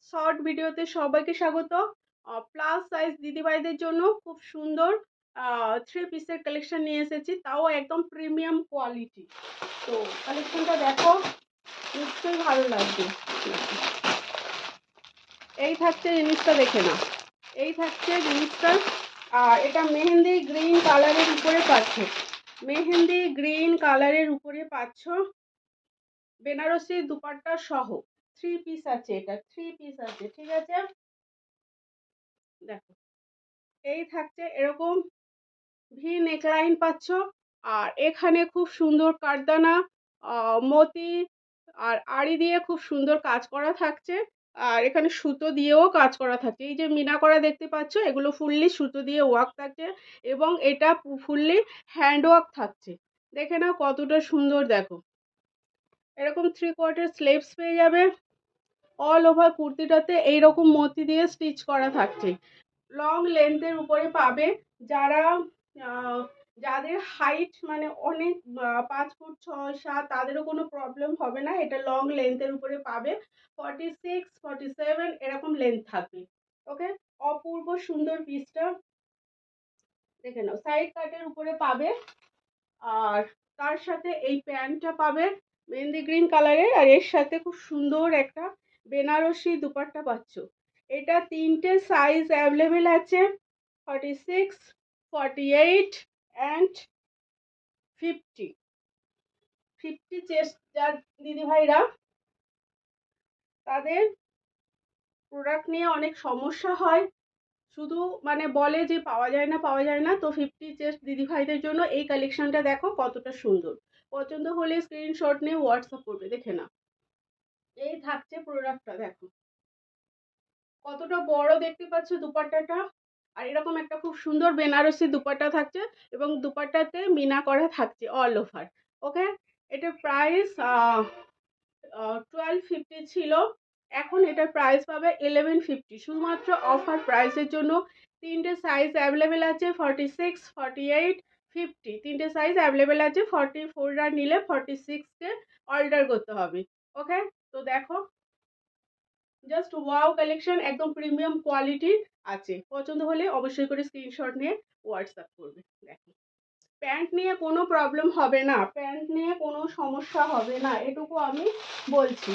Short ভিডিওতে সবাইকে স্বাগত। প্লাস সাইজ দিদিভাইদের জন্য খুব সুন্দর 3 পিসের কালেকশন নিয়ে এসেছি, তাও একদম প্রিমিয়াম কোয়ালিটি। তো কালেকশনটা দেখো, নিশ্চয়ই ভালো লাগবে। এই থাকছে জিনিসটা, দেখে না, এই থাকছে জিনিসটা। আর এটা মেহেন্দি গ্রিন কালারের উপরে পাচ্ছ, মেহেন্দি গ্রিন কালারের উপরে পাচ্ছ বেনারসি দুপাট্টা সহ 3 পিস আছে। এটা 3 পিস আছে, ঠিক আছে। দেখো, এই থাকছে এরকম ভি নেকলাইন পাচ্ছ। আর এখানে খুব সুন্দর কাঠদানা, মতি আর আড়ি দিয়ে খুব সুন্দর কাজ করা থাকছে। আর এখানে সুতো দিয়েও কাজ করা থাকছে। এই যে মিনা করা দেখতে পাচ্ছ, এগুলো ফুললি সুতো দিয়ে ওয়ার্ক থাকছে এবং এটা ফুললি হ্যান্ড ওয়ার্ক থাকছে। দেখে নাও কতটা সুন্দর। দেখো, এরকম 3/4 স্লিভস পেয়ে যাবে। অল ওভার কুর্তিটাতে এইরকম মতি দিয়ে স্টিচ করা থাকছে। লং লেন্থের উপরে পাবে। যারা যাদের হাইট মানে অনেক 5 ফুট 6 7, তাদেরও কোনো প্রবলেম হবে না। এটা লং লেন্থের উপরে পাবে। 46 47 এরকম লেন্থ থাকবে। ওকে, অপূর্ব সুন্দর পিসটা, দেখে নাও। সাইড কাটের উপরে পাবে। আর তার সাথে এই প্যান্টটা পাবে মেহেন্দি গ্রিন কালারের, আর এর সাথে খুব সুন্দর একটা বেনারসি দুপাট্টা পাচ্ছ। এটা 3টে সাইজ অ্যাভেলেবেল আছে, 46 48 অ্যান্ড 50। 50 চেস্ট যার দিদিভাইরা, তাদের প্রোডাক্ট নিয়ে অনেক সমস্যা হয়, শুধু মানে বলে যে পাওয়া যায় না পাওয়া যায় না। তো 50 চেস্ট দিদিভাইদের জন্য এই কালেকশনটা দেখো কতটা সুন্দর। পছন্দ হলে স্ক্রিনশট নিয়ে হোয়াটসঅ্যাপ করবে। দেখে না, এই থাকছে প্রোডাক্টটা, দেখো কতটা বড় দেখতে পাচ্ছ দুপাট্টাটা। আর এরকম একটা খুব সুন্দর বেনারসি দুপাট্টা থাকছে এবং দুপাট্টাতে মিনা করা থাকছে অল ওভার। ওকে, এটার প্রাইস 1250 ছিল, এখন এটার প্রাইস পাবে 1150, শুধুমাত্র অফার প্রাইসের জন্য। 3টে সাইজ অ্যাভেলেবেল আছে, 46 48 50। 3টে সাইজ অ্যাভেলেবেল আছে। 44 নিলে 46কে অর্ডার করতে হবে। ওকে, তো দেখো জাস্ট ওয়াও কালেকশন, একদম প্রিমিয়াম কোয়ালিটির আছে। পছন্দ হলে অবশ্যই করে স্ক্রিনশট নিয়ে হোয়াটসঅ্যাপ করবে। দেখো, প্যান্ট নিয়ে কোনো প্রবলেম হবে না, প্যান্ট নিয়ে কোনো সমস্যা হবে না, এটুকু আমি বলছি।